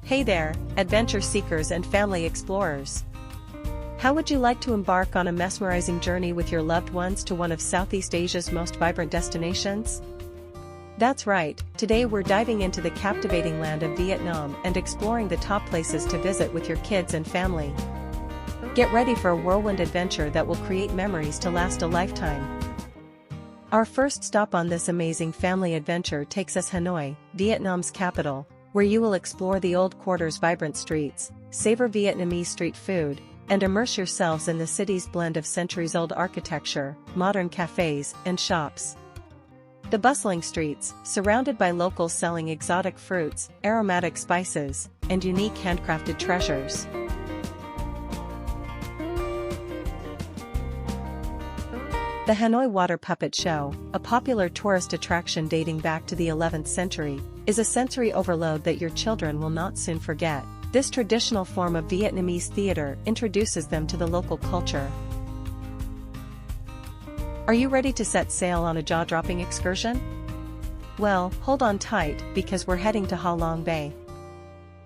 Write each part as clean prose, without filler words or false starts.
Hey there, adventure seekers and family explorers. How would you like to embark on a mesmerizing journey with your loved ones to one of Southeast Asia's most vibrant destinations? That's right, today we're diving into the captivating land of Vietnam and exploring the top places to visit with your kids and family. Get ready for a whirlwind adventure that will create memories to last a lifetime. Our first stop on this amazing family adventure takes us Hanoi, Vietnam's capital, where you will explore the old quarter's vibrant streets, savor Vietnamese street food, and immerse yourselves in the city's blend of centuries-old architecture, modern cafes, and shops. The bustling streets, surrounded by locals selling exotic fruits, aromatic spices, and unique handcrafted treasures. The Hanoi Water Puppet Show, a popular tourist attraction dating back to the 11th century, is a sensory overload that your children will not soon forget. This traditional form of Vietnamese theater introduces them to the local culture. Are you ready to set sail on a jaw-dropping excursion? Well, hold on tight, because we're heading to Ha Long Bay.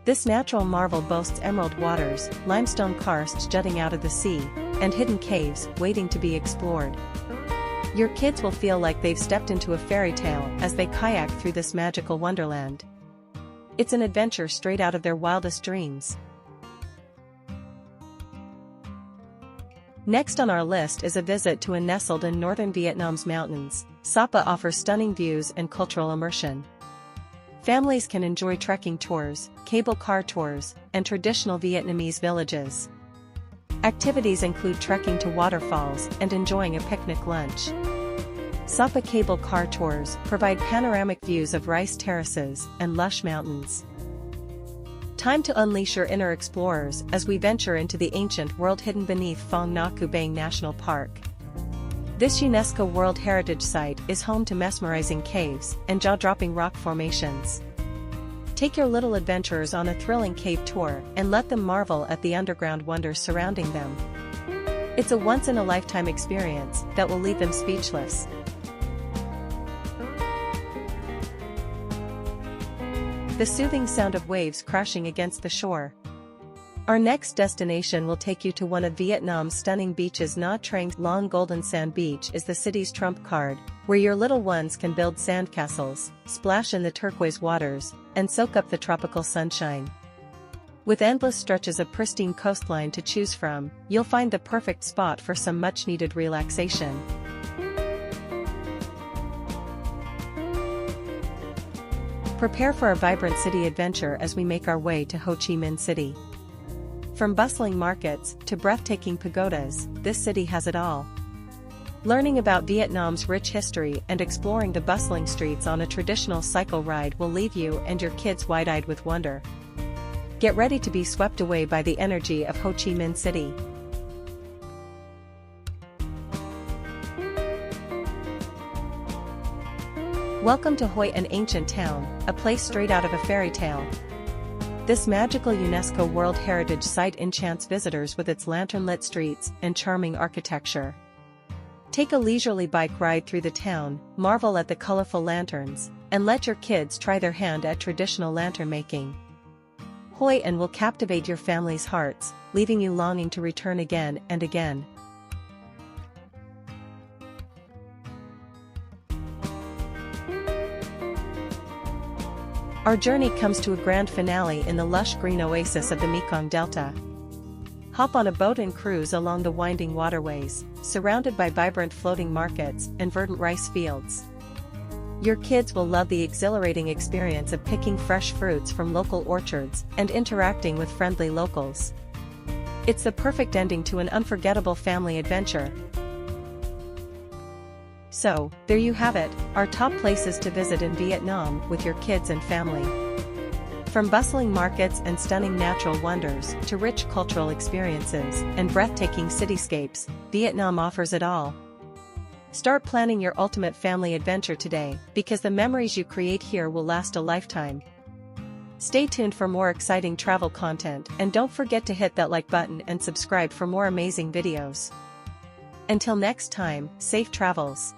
This natural marvel boasts emerald waters, limestone karsts jutting out of the sea, and hidden caves waiting to be explored. Your kids will feel like they've stepped into a fairy tale as they kayak through this magical wonderland. It's an adventure straight out of their wildest dreams. Next on our list is a visit to a nestled in northern Vietnam's mountains. Sapa offers stunning views and cultural immersion. Families can enjoy trekking tours, cable car tours, and traditional Vietnamese villages. Activities include trekking to waterfalls and enjoying a picnic lunch. Sapa cable car tours provide panoramic views of rice terraces and lush mountains. Time to unleash your inner explorers as we venture into the ancient world hidden beneath Phong Nha Cu Bang National Park. This UNESCO World Heritage Site is home to mesmerizing caves and jaw-dropping rock formations. Take your little adventurers on a thrilling cave tour and let them marvel at the underground wonders surrounding them. It's a once-in-a-lifetime experience that will leave them speechless. The soothing sound of waves crashing against the shore. Our next destination will take you to one of Vietnam's stunning beaches. Nha Trang Long Golden Sand Beach is the city's trump card, where your little ones can build sandcastles, splash in the turquoise waters, and soak up the tropical sunshine. With endless stretches of pristine coastline to choose from, you'll find the perfect spot for some much-needed relaxation. Prepare for a vibrant city adventure as we make our way to Ho Chi Minh City. From bustling markets to breathtaking pagodas, this city has it all. Learning about Vietnam's rich history and exploring the bustling streets on a traditional cycle ride will leave you and your kids wide-eyed with wonder. Get ready to be swept away by the energy of Ho Chi Minh City. Welcome to Hoi, an ancient town, a place straight out of a fairy tale. This magical UNESCO World Heritage Site enchants visitors with its lantern-lit streets and charming architecture. Take a leisurely bike ride through the town, marvel at the colorful lanterns, and let your kids try their hand at traditional lantern making. Hoi An will captivate your family's hearts, leaving you longing to return again and again. Our journey comes to a grand finale in the lush green oasis of the Mekong Delta. Hop on a boat and cruise along the winding waterways, surrounded by vibrant floating markets and verdant rice fields. Your kids will love the exhilarating experience of picking fresh fruits from local orchards and interacting with friendly locals. It's the perfect ending to an unforgettable family adventure. So, there you have it, our top places to visit in Vietnam with your kids and family. From bustling markets and stunning natural wonders to rich cultural experiences and breathtaking cityscapes, Vietnam offers it all. Start planning your ultimate family adventure today, because the memories you create here will last a lifetime. Stay tuned for more exciting travel content, and don't forget to hit that like button and subscribe for more amazing videos. Until next time, safe travels.